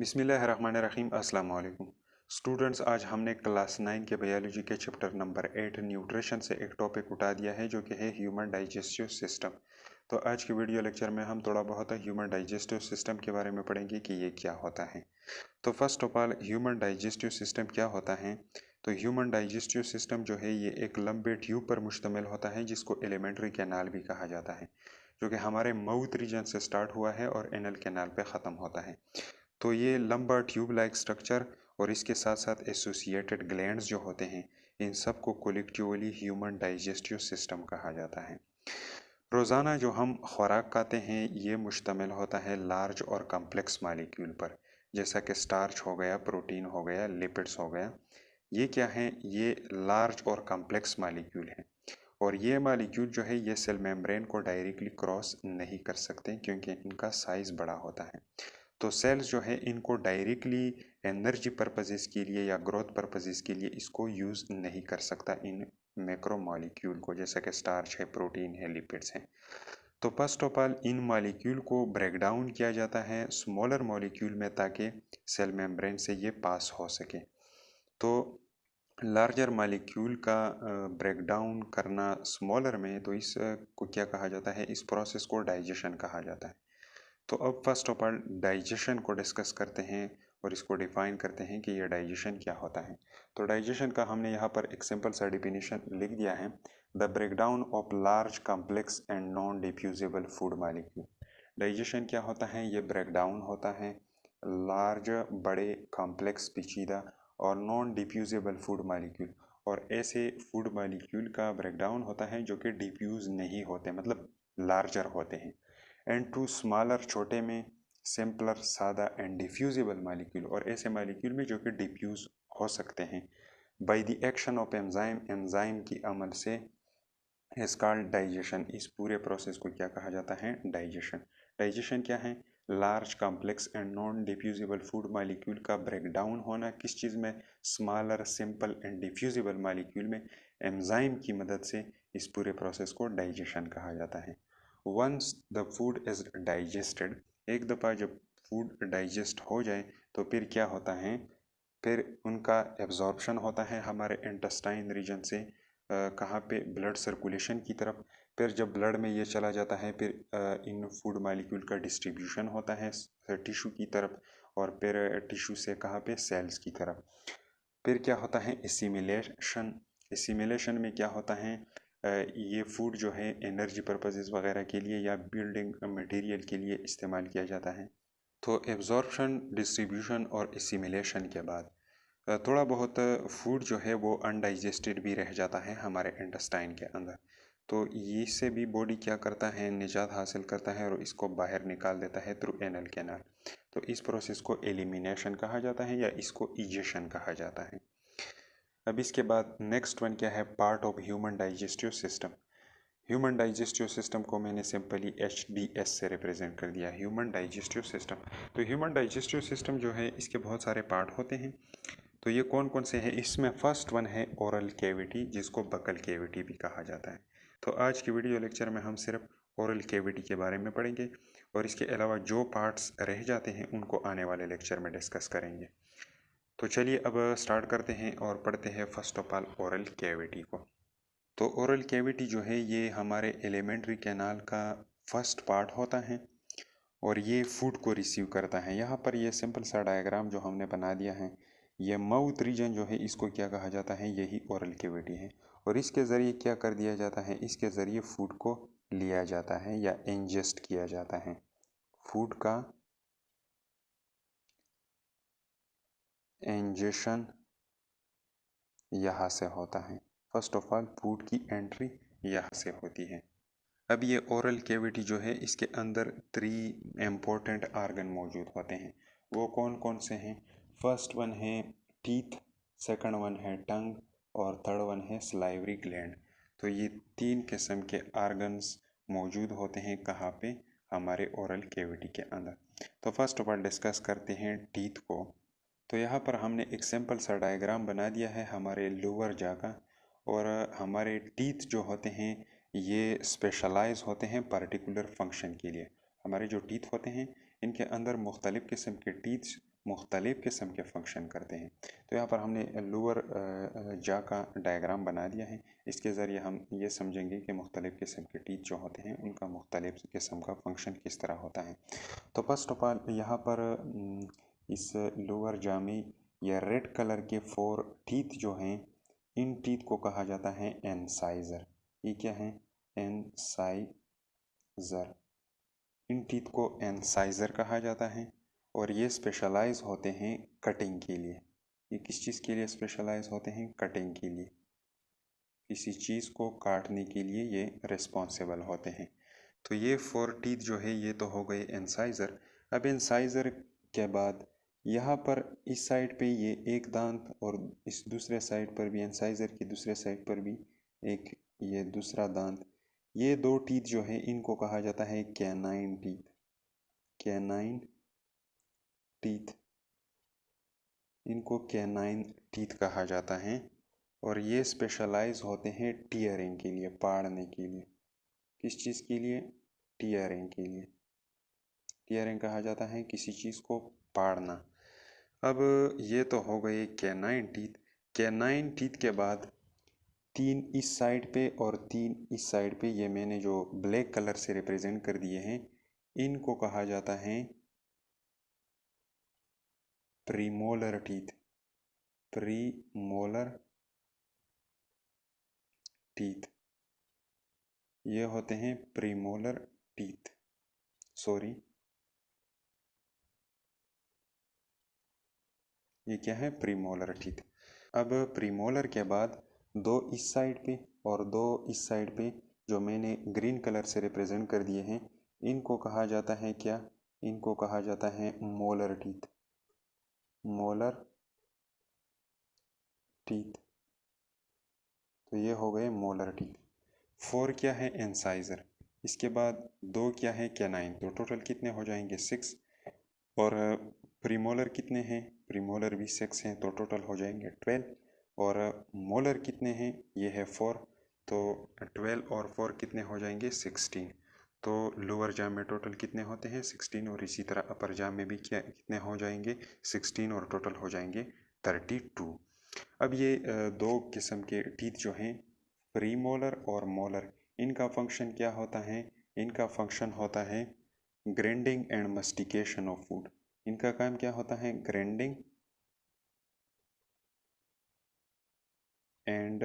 बिस्मिल्लाहिर्रहमानिर्रहीम अस्सलाम वालेकुम स्टूडेंट्स। आज हमने क्लास 9 के बायोलॉजी के चैप्टर नंबर 8 न्यूट्रिशन से एक टॉपिक उठा दिया है जो कि है ह्यूमन डाइजेस्टिव सिस्टम। तो आज के वीडियो लेक्चर में हम थोड़ा बहुत ह्यूमन डाइजेस्टिव सिस्टम के बारे में पढ़ेंगे कि ये क्या होता है। तो first of all human digestive system क्या होता है। तो ह्यूमन डाइजेस्टिव सिस्टम जो है ये एक लंबे ट्यूब पर मुश्तमिल होता है जिसको एलिमेंट्री कैनाल भी कहा जाता है, जो कि हमारे माउथ रीजन से स्टार्ट हुआ है और एनल कैनाल पे ख़त्म होता है। तो ये लंबा ट्यूब लाइक स्ट्रक्चर और इसके साथ साथ एसोसिएटेड ग्लैंड्स जो होते हैं, इन सब को कोलेक्टिवली ह्यूमन डाइजेस्टिव सिस्टम कहा जाता है। रोज़ाना जो हम खुराक खाते हैं ये मुश्तमिल होता है लार्ज और कम्प्लेक्स मालिक्यूल पर, जैसा कि स्टार्च हो गया, प्रोटीन हो गया, लिपिड्स हो गया। ये क्या है? ये लार्ज और कम्प्लेक्स मालिक्यूल हैं और ये मालिक्यूल जो है ये सेल मेम्ब्रेन को डायरेक्टली क्रॉस नहीं कर सकते क्योंकि इनका साइज़ बड़ा होता है। तो सेल्स जो है इनको डायरेक्टली एनर्जी पर्पजेस के लिए या ग्रोथ पर्पजेस के लिए इसको यूज़ नहीं कर सकता इन मैक्रो मॉलिक्यूल को, जैसा कि स्टार्च है, प्रोटीन है, लिपिड्स हैं। तो first of all in molecule को ब्रेक डाउन किया जाता है स्मॉलर मॉलिक्यूल में ताकि सेल मेम्ब्रेन से ये पास हो सके। तो लार्जर मॉलिक्यूल का ब्रेक डाउन करना स्मॉलर में, तो इस को क्या कहा जाता है? इस प्रोसेस को डाइजेशन कहा जाता है। तो अब फर्स्ट ऑफ ऑल डाइजेशन को डिस्कस करते हैं और इसको डिफाइन करते हैं कि ये डाइजेशन क्या होता है। तो डाइजेशन का हमने यहाँ पर एक सिंपल सा डिफिनीशन लिख दिया है, the breakdown of large complex and non diffusible food molecule. Digestion क्या होता है? ये ब्रेकडाउन होता है लार्ज, बड़े, कॉम्प्लेक्स, पेचीदा और नॉन डिफ्यूजिबल फूड मॉलिक्यूल, और ऐसे फूड मॉलिक्यूल का ब्रेकडाउन होता है जो कि डिफ्यूज नहीं होते, मतलब लार्जर होते हैं। एंड टू स्मॉलर, छोटे में, सिंपलर, सादा एंड डिफ्यूजिबल मालिक्यूल, और ऐसे मालिक्यूल में जो कि डिफ्यूज हो सकते हैं by the action of enzyme, enzyme की अमल से, इज कॉल्ड डाइजेशन। इस पूरे प्रोसेस को क्या कहा जाता है? डाइजेशन। डाइजेशन क्या है? Large, complex and non diffusible food molecule का ब्रेकडाउन होना किस चीज़ में? Smaller, simple and diffusible molecule में एंजाइम की मदद से इस पूरे प्रोसेस को डाइजेशन कहा जाता है। Once the food is digested, एक दफ़ा जब फूड डाइजेस्ट हो जाए तो फिर क्या होता है? फिर उनका एब्जॉर्प्शन होता है हमारे इंटेस्टाइन रीजन से, कहाँ पे? ब्लड सर्कुलेशन की तरफ। फिर जब ब्लड में ये चला जाता है फिर इन फूड मालिक्यूल का डिस्ट्रीब्यूशन होता है टिश्यू की तरफ, और फिर टिश्यू से कहाँ पे? सेल्स की तरफ। फिर क्या होता है? एसिमिलेशन। एसिमिलेशन में क्या होता है? ये फूड जो है एनर्जी पर्पजेज़ वगैरह के लिए या बिल्डिंग मटेरियल के लिए इस्तेमाल किया जाता है। तो एब्जॉर्प्शन, डिस्ट्रीब्यूशन और एसिमिलेशन के बाद थोड़ा बहुत फूड जो है वो अनडाइजेस्टेड भी रह जाता है हमारे इंटेस्टाइन के अंदर। तो इससे भी बॉडी क्या करता है? निजात हासिल करता है और इसको बाहर निकाल देता है थ्रू एनल कैनाल। तो इस प्रोसेस को एलिमिनेशन कहा जाता है या इसको इजेशन कहा जाता है। अब इसके बाद नेक्स्ट वन क्या है? Part of human digestive system. Human digestive system को मैंने सिंपली HDS से रिप्रेजेंट कर दिया, ह्यूमन डाइजेस्टिव सिस्टम। तो ह्यूमन डाइजेस्टिव सिस्टम जो है इसके बहुत सारे पार्ट होते हैं। तो ये कौन कौन से हैं? इसमें फर्स्ट वन है ओरल कैविटी, जिसको बकल कैविटी भी कहा जाता है। तो आज की वीडियो लेक्चर में हम सिर्फ ओरल कैविटी के बारे में पढ़ेंगे और इसके अलावा जो पार्ट्स रह जाते हैं उनको आने वाले लेक्चर में डिस्कस करेंगे। तो चलिए अब स्टार्ट करते हैं और पढ़ते हैं first of all oral cavity को। तो ओरल कैविटी जो है ये हमारे एलिमेंट्री कैनाल का फर्स्ट पार्ट होता है और ये फूड को रिसीव करता है। यहाँ पर ये सिंपल सा डायग्राम जो हमने बना दिया है, ये माउथ रीजन जो है इसको क्या कहा जाता है? यही ओरल कैविटी है। और इसके ज़रिए क्या कर दिया जाता है? इसके ज़रिए फूड को लिया जाता है या इंजेस्ट किया जाता है। फूड का इंजेशन यहाँ से होता है। फर्स्ट ऑफ ऑल फूड की एंट्री यहाँ से होती है। अब ये ओरल कैविटी जो है इसके अंदर 3 इम्पोर्टेंट आर्गन मौजूद होते हैं। वो कौन कौन से हैं? फर्स्ट वन है टीथ, सेकंड वन है टंग और थर्ड वन है सलाइवरी ग्लैंड। तो ये 3 किस्म के आर्गन्स मौजूद होते हैं कहाँ पे? हमारे ओरल कैविटी के अंदर। तो फर्स्ट ऑफ ऑल डिस्कस करते हैं टीथ को। तो यहाँ पर हमने एक सिंपल सा डायग्राम बना दिया है हमारे लोअर जॉ का। और हमारे टीथ जो होते हैं ये स्पेशलाइज होते हैं पर्टिकुलर फंक्शन के लिए। हमारे जो टीथ होते हैं इनके अंदर मुख्तलिफ़ किस्म के टीथ मुख्तलिफ़ किस्म के फंक्शन करते हैं। तो यहाँ पर हमने लोअर जा का डायग्राम बना दिया है। इसके ज़रिए हम ये समझेंगे कि मुख्तलिफ़ किस्म के टीथ जो होते हैं उनका मुख्तलिफ़ किस्म का फंक्शन किस तरह होता है। तो फर्स्ट ऑफ ऑल यहाँ पर इस लोअर जा में ये रेड कलर के 4 टीथ जो हैं, इन टीथ को कहा जाता है इंसाइज़र। ये क्या है? इंसाइज़र। इन टीथ को इंसाइज़र कहा जाता है और ये स्पेशलाइज होते हैं कटिंग के लिए। ये किस चीज़ के लिए स्पेशलाइज होते हैं? कटिंग के लिए। किसी चीज़ को काटने के लिए ये रिस्पॉन्सिबल होते हैं। तो ये 4 टीथ जो है ये तो हो गए इंसाइज़र। अब इंसाइज़र के बाद यहाँ पर इस साइड पे ये एक दांत और इस दूसरे साइड पर भी इंसाइज़र की दूसरे साइड पर भी एक ये दूसरा दांत, ये 2 टीथ जो है इनको कहा जाता है कैनाइन टीथ। कैनाइन टीथ, इनको कैनाइन टीथ कहा जाता है और ये स्पेशलाइज होते हैं टीयरिंग के लिए, पाड़ने के लिए। किस चीज़ के लिए? टीयरिंग के लिए। टीयरिंग कहा जाता है किसी चीज़ को पाड़ना। अब ये तो हो गए कैनाइन टीथ। कैनाइन टीथ के बाद 3 इस साइड पे और 3 इस साइड पे, ये मैंने जो ब्लैक कलर से रिप्रेजेंट कर दिए हैं, इनको कहा जाता है प्रीमोलर टीथ। प्रीमोलर टीथ, ये होते हैं प्रीमोलर टीथ। सॉरी, ये क्या है? Premolar teeth. अब प्रीमोलर के बाद 2 इस साइड पे और 2 इस साइड पे, जो मैंने ग्रीन कलर से रिप्रेजेंट कर दिए हैं, इनको कहा जाता है क्या? इनको कहा जाता है मोलर टीथ। Molar teeth. तो ये हो गए मोलर टीथ। 4 क्या है? इंसाइजर। इसके बाद 2 क्या है? कैनाइन। तो टोटल कितने हो जाएंगे? 6। और प्रीमोलर कितने हैं? प्रीमोलर भी 6 हैं, तो टोटल हो जाएंगे 12। और मोलर कितने हैं? ये है 4। तो 12 और 4 कितने हो जाएंगे? 16। तो लोअर जाम में टोटल कितने होते हैं? 16। और इसी तरह अपर जाम में भी क्या कितने हो जाएंगे? 16, और टोटल हो जाएंगे 32। अब ये 2 किस्म के टीथ जो हैं, प्रीमोलर और मोलर, इनका फंक्शन क्या होता है? इनका फंक्शन होता है grinding and mastication of food. इनका काम क्या होता है? Grinding and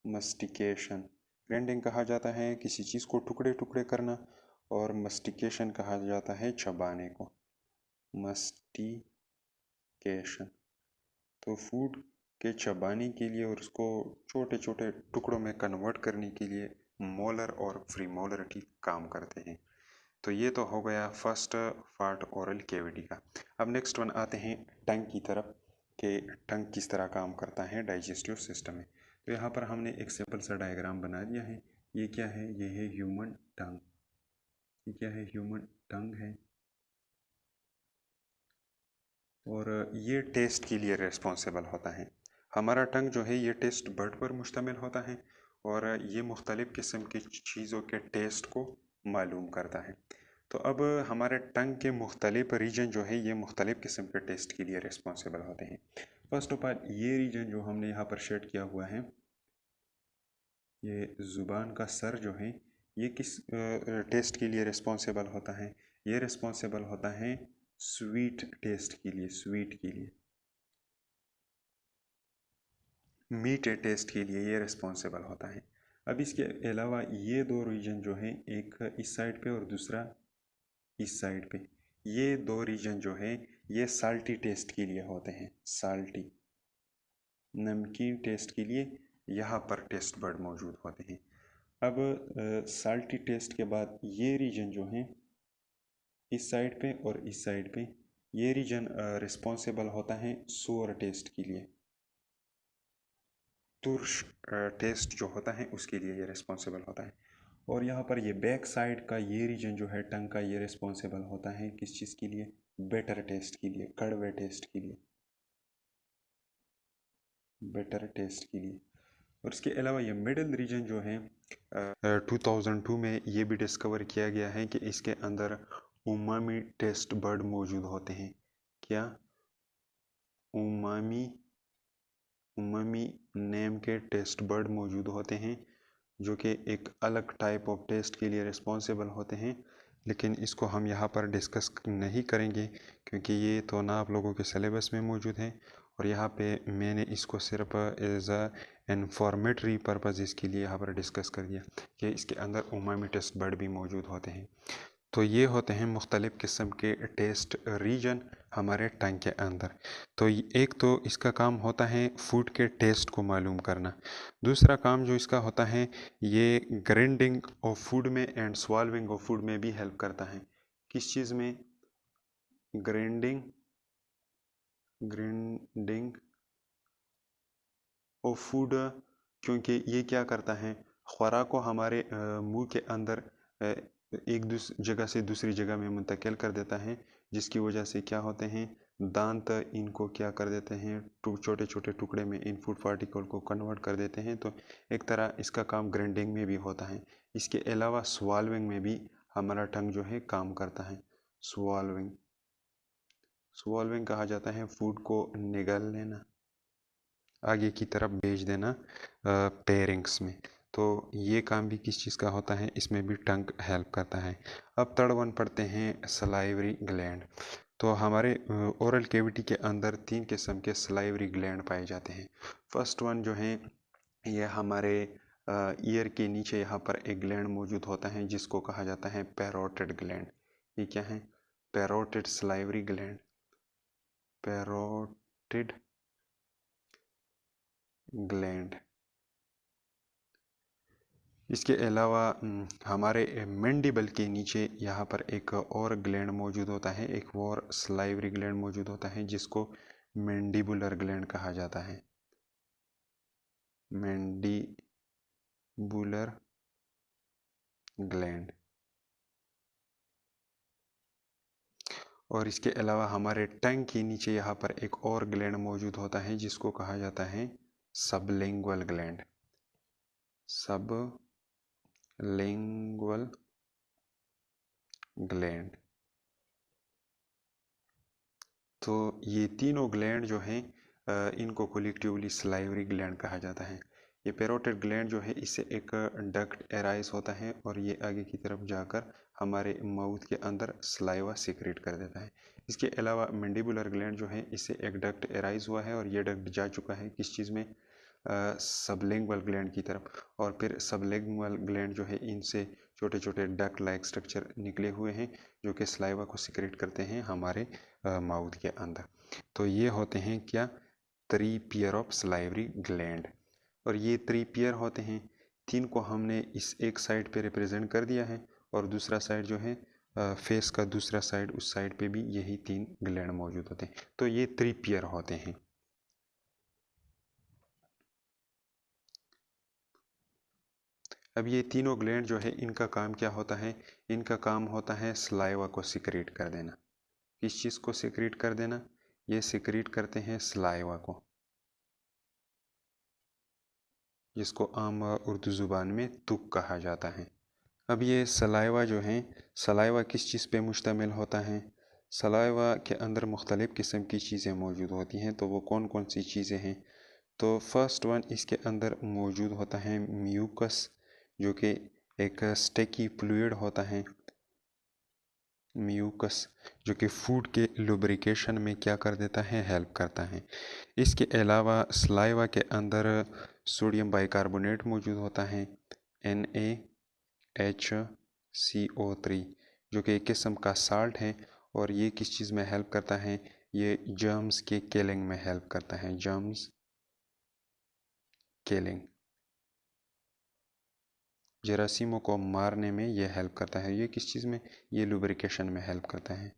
mastication. ग्राइंडिंग कहा जाता है किसी चीज़ को टुकड़े टुकड़े करना, और मस्टिकेशन कहा जाता है चबाने को। मस्टिकेशन, तो फूड के चबाने के लिए और उसको छोटे छोटे टुकड़ों में कन्वर्ट करने के लिए मोलर और प्रीमोलर टीथ काम करते हैं। तो ये तो हो गया फर्स्ट पार्ट ओरल कैविटी का। अब नेक्स्ट वन आते हैं टंग की तरफ, कि टंग किस तरह काम करता है डाइजेस्टिव सिस्टम में। तो यहाँ पर हमने एक सिंपल सा डायग्राम बना दिया है। ये क्या है? ये है ह्यूमन टंग। ये क्या है? ह्यूमन टंग है। और ये टेस्ट के लिए रिस्पॉन्सिबल होता है। हमारा टंग जो है ये टेस्ट बड पर मुश्तमिल होता है और ये मुख्तलिफ़ किस्म की चीज़ों के टेस्ट को मालूम करता है। तो अब हमारे टंग के मुख्तलिफ रीजन जो है ये मुख्तलिफ़ किस्म के टेस्ट के लिए रिस्पॉन्सिबल होते हैं। फर्स्ट ऑफ ऑल ये रीजन जो हमने यहाँ पर शेड किया हुआ है, ये ज़ुबान का सर जो है, ये किस टेस्ट के लिए रिस्पॉन्सिबल होता है? ये रिस्पॉन्सिबल होता है स्वीट टेस्ट के लिए, स्वीट के लिए, मीट टेस्ट के लिए ये रिस्पॉन्सिबल होता है। अब इसके अलावा ये 2 रीजन जो हैं, एक इस साइड पे और दूसरा इस साइड पे, ये 2 रीजन जो है ये साल्टी टेस्ट के लिए होते हैं। साल्टी, नमकीन टेस्ट के लिए यहाँ पर टेस्ट बड मौजूद होते हैं। अब साल्टी टेस्ट के बाद ये रीजन जो हैं, इस साइड पे और इस साइड पे, ये रीजन रिस्पॉन्सिबल होता है सोर टेस्ट के लिए। तुर्श टेस्ट जो होता है उसके लिए ये रिस्पॉन्सिबल होता है। और यहाँ पर ये बैक साइड का ये रीजन जो है टंग का, ये रिस्पॉन्सिबल होता है किस चीज़ के लिए? बेटर टेस्ट के लिए, कड़वे टेस्ट के लिए, बेटर टेस्ट के लिए। और इसके अलावा ये मिडिल रीजन जो है 2002 में ये भी डिस्कवर किया गया है कि इसके अंदर उमामी टेस्ट बर्ड मौजूद होते हैं। क्या? उमामी उमामी नेम के टेस्ट बर्ड मौजूद होते हैं, जो कि एक अलग टाइप ऑफ टेस्ट के लिए रिस्पॉन्सिबल होते हैं, लेकिन इसको हम यहाँ पर डिस्कस नहीं करेंगे क्योंकि ये तो ना आप लोगों के सिलेबस में मौजूद है। और यहाँ पे मैंने इसको सिर्फ एज अ इंफॉर्मेटरी पर्पज़ इसके लिए यहाँ पर डिस्कस कर दिया कि इसके अंदर उमामी टेस्ट बर्ड भी मौजूद होते हैं। तो ये होते हैं मुख्तलिफ़ किस्म के टेस्ट रीजन हमारे टंग के अंदर। तो एक तो इसका काम होता है फूड के टेस्ट को मालूम करना। दूसरा काम जो इसका होता है ये ग्राइंडिंग ऑफ फूड में एंड स्वॉल्विंग ऑफ फूड में भी हेल्प करता है। किस चीज़ में? ग्राइंडिंग ग्राइंडिंग ऑफ फूड, क्योंकि ये क्या करता है, खुराक को हमारे मुंह के अंदर एक जगह से दूसरी जगह में मुंतकिल कर देता है, जिसकी वजह से क्या होते हैं, दांत इनको क्या कर देते हैं, छोटे छोटे टुकड़े में इन फूड पार्टिकल को कन्वर्ट कर देते हैं। तो एक तरह इसका काम ग्राइंडिंग में भी होता है। इसके अलावा स्वॉल्विंग में भी हमारा टंग जो है काम करता है। स्वॉल्विंग स्वॉल्विंग कहा जाता है फूड को निगल लेना, आगे की तरफ भेज देना पेयरिंग्स में। तो ये काम भी किस चीज़ का होता है, इसमें भी टंग हेल्प करता है। अब थर्ड वन पढ़ते हैं सलाइवरी ग्लैंड। तो हमारे ओरल कैविटी के अंदर 3 किस्म के सलाइवरी ग्लैंड पाए जाते हैं। फर्स्ट वन जो है ये हमारे ईयर के नीचे यहाँ पर एक ग्लैंड मौजूद होता है जिसको कहा जाता है पैरोटिड ग्लैंड। ये क्या है? Parotid salivary gland, parotid gland. इसके अलावा हमारे मैंडिबल के नीचे यहाँ पर एक और ग्लैंड मौजूद होता है, एक और सलाइवरी ग्लैंड मौजूद होता है जिसको मैंडिबुलर ग्लैंड कहा जाता है। Mandibular gland. और इसके अलावा हमारे टंग के नीचे यहाँ पर एक और ग्लैंड मौजूद होता है जिसको कहा जाता है सबलिंगुअल ग्लैंड। Sublingual gland. तो ये तीनों ग्लैंड जो हैं इनको कलेक्टिवली सलाइवरी ग्लैंड कहा जाता है। ये पैरोटिड ग्लैंड जो है इससे एक डक्ट एराइज होता है और ये आगे की तरफ जाकर हमारे माउथ के अंदर सलाइवा सिक्रेट कर देता है। इसके अलावा मैंडिबुलर ग्लैंड जो है इससे एक डक्ट एराइज हुआ है और ये डक्ट जा चुका है किस चीज़ में, सबलिंगुअल ग्लैंड की तरफ। और फिर सबलिंगुअल ग्लैंड जो है इनसे छोटे छोटे डक्ट लाइक स्ट्रक्चर निकले हुए हैं जो कि सलाइवा को सिक्रेट करते हैं हमारे माउथ के अंदर। तो ये होते हैं क्या, 3 पेयर ऑफ सलाइवरी ग्लैंड। और ये 3 पेयर होते हैं, 3 को हमने इस एक साइड पे रिप्रेजेंट कर दिया है और दूसरा साइड जो है फेस का दूसरा साइड, उस साइड पे भी यही 3 ग्लैंड मौजूद होते हैं। तो ये 3 पेयर होते हैं। अब ये तीनों ग्लैंड जो है इनका काम क्या होता है, इनका काम होता है सलाइवा को सिक्रेट कर देना। किस चीज़ को सिक्रेट कर देना? ये सिक्रेट करते हैं सलाइवा को, जिसको आम उर्दू ज़ुबान में तुक कहा जाता है। अब ये सलाइवा जो है, सलाइवा किस चीज़ पे मुश्तमिल होता है? सलाइवा के अंदर मुख्तलिफ़ किस्म की चीज़ें मौजूद होती हैं। तो वो कौन कौन सी चीज़ें हैं? तो फर्स्ट वन इसके अंदर मौजूद होता है म्यूकस, जो कि एक स्टेकी फ्लूइड होता है। म्यूकस जो कि फूड के लुब्रिकेशन में क्या कर देता है, हेल्प करता है। इसके अलावा सलाइवा के अंदर सोडियम बाइकार्बोनेट मौजूद होता है, NaHCO3, जो कि एक किस्म का साल्ट है और ये किस चीज़ में हेल्प करता है, ये जर्म्स के किलिंग में हेल्प करता है, जर्म्स किलिंग, जरासीमों को मारने में ये हेल्प करता है। ये किस चीज़ में, ये लुब्रिकेशन में हेल्प करता है,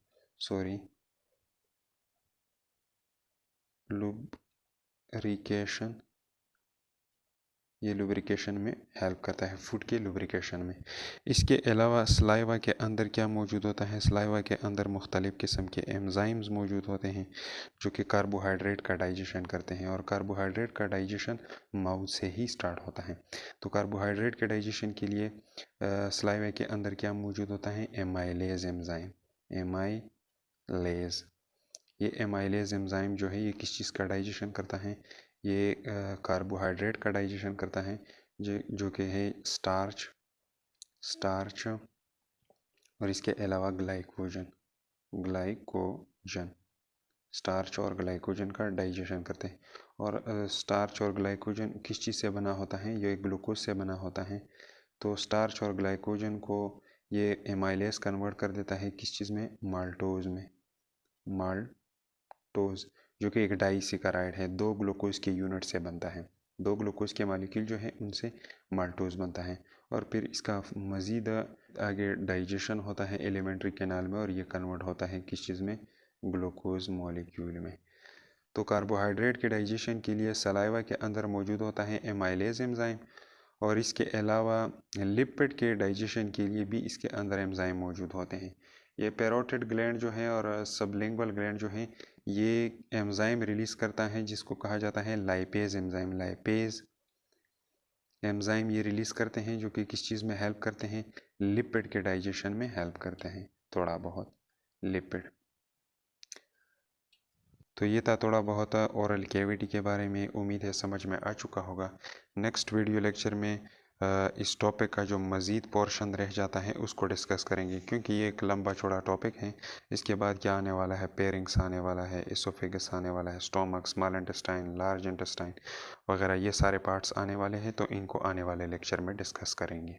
लुब्रिकेशन, ये लुब्रिकेशन में हेल्प करता है, फूड के लुब्रिकेशन में। इसके अलावा सलाइवा के अंदर क्या मौजूद होता है, सलाइवा के अंदर मुख्तलिफ़ किस्म के एंजाइम्स मौजूद होते हैं जो कि कार्बोहाइड्रेट का डाइजेशन करते हैं। और कार्बोहाइड्रेट का डाइजेशन माउथ से ही स्टार्ट होता है। तो कार्बोहाइड्रेट के डाइजेशन के लिए सलाइवा के अंदर क्या मौजूद होता है, एमाइलेज एंजाइम, एमाइलेज। ये एमाइलेज एंजाइम जो है ये किस चीज़ का डाइजेशन करता है, ये कार्बोहाइड्रेट का डाइजेशन करता है जो कि है स्टार्च और इसके अलावा ग्लाइकोजन स्टार्च और ग्लाइकोजन का डाइजेशन करते हैं। और स्टार्च और ग्लाइकोजन किस चीज़ से बना होता है, ये ग्लूकोज से बना होता है। तो स्टार्च और ग्लाइकोजन को ये एमाइलेज कन्वर्ट कर देता है किस चीज़ में, माल्टोज में। माल्टोज जो कि एक डाइसैकेराइड है, 2 ग्लूकोज के यूनिट से बनता है, 2 ग्लूकोज के मॉलिक्यूल जो है उनसे माल्टोज बनता है। और फिर इसका मज़ीद आगे डाइजेशन होता है एलिमेंट्री कैनाल में और ये कन्वर्ट होता है किस चीज़ में, ग्लूकोज मॉलिक्यूल में। तो कार्बोहाइड्रेट के डाइजेशन के लिए सलाइवा के अंदर मौजूद होता है एमाइलेज एंजाइम, और इसके अलावा लिपिड के डाइजेशन के लिए भी इसके अंदर एंजाइम मौजूद होते हैं। ये पैरोटिड ग्लैंड जो है और सबलिंगुअल ग्लैंड जो है ये एंजाइम रिलीज़ करता है जिसको कहा जाता है लाइपेज एंजाइम। लाइपेज एंजाइम ये रिलीज़ करते हैं जो कि किस चीज़ में हेल्प करते हैं, लिपिड के डाइजेशन में हेल्प करते हैं, थोड़ा बहुत लिपिड। तो ये था थोड़ा बहुत ओरल कैविटी के बारे में, उम्मीद है समझ में आ चुका होगा। नेक्स्ट वीडियो लेक्चर में इस टॉपिक का जो मज़ीद पोर्शन रह जाता है उसको डिस्कस करेंगे, क्योंकि ये एक लंबा चौड़ा टॉपिक है। इसके बाद क्या आने वाला है, पेरिंग्स आने वाला है, एसोफेगस आने वाला है, stomach, small intestine, large intestine वगैरह, ये सारे पार्ट्स आने वाले हैं। तो इनको आने वाले लेक्चर में डिस्कस करेंगे।